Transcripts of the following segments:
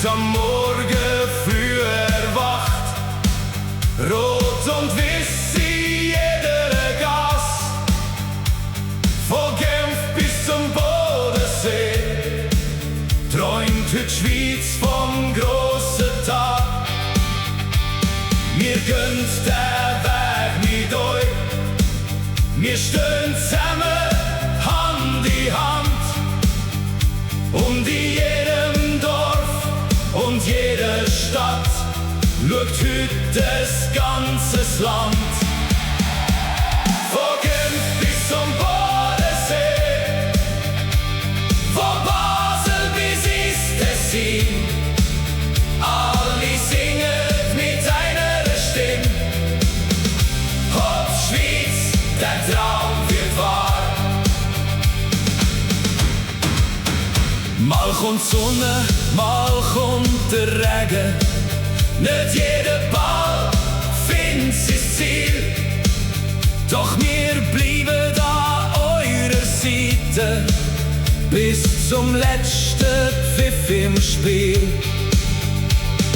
am Morgen früh erwacht. Rot und weiß in jeder Gasse, von Genf bis zum Bodensee, träumt heute die Schweiz vom grossen Tag. Wir gehen den Weg mit euch, wir stehen zusammen Hand in Hand, und in jedem Dorf und jeder Stadt schaut heute das ganze Land. Von Genf bis zum Bodensee, von Basel bis ins Tessin, alle singen mit einer Stimme. Hopp Schweiz, der Traum wird wahr. Mal kommt die Sonne, mal kommt der Regen, nicht jeder Ball findet sein Ziel. Doch wir bleiben an eurer Seite bis zum letzten Pfiff im Spiel.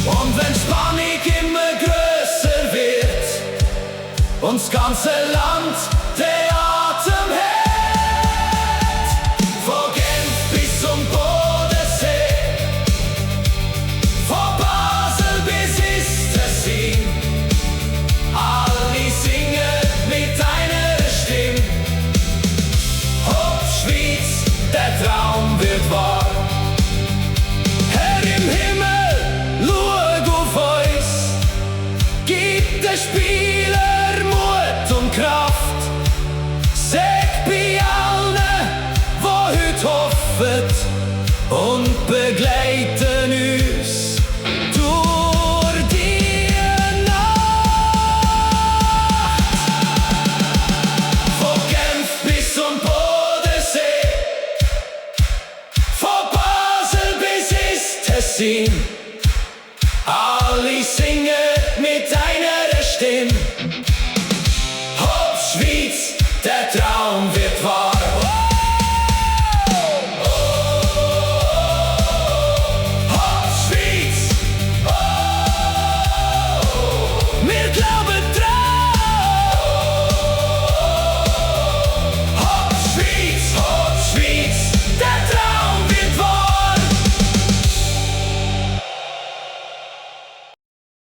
Und wenn die Spannung immer grösser wird und das ganze Land den Atem hält, von Genf bis zum Bodensee, von Basel bis ins Tessin, alle singen mit einer Stimme. Hopp Schweiz, der Traum wird wahr. Herr im Himmel, schau auf uns, gib den Spieler Mut und Kraft. Seg bei allen, die heute hoffen, und begleiten uns durch die Nacht. Von Genf bis zum Bodensee, von Basel bis ins Tessin,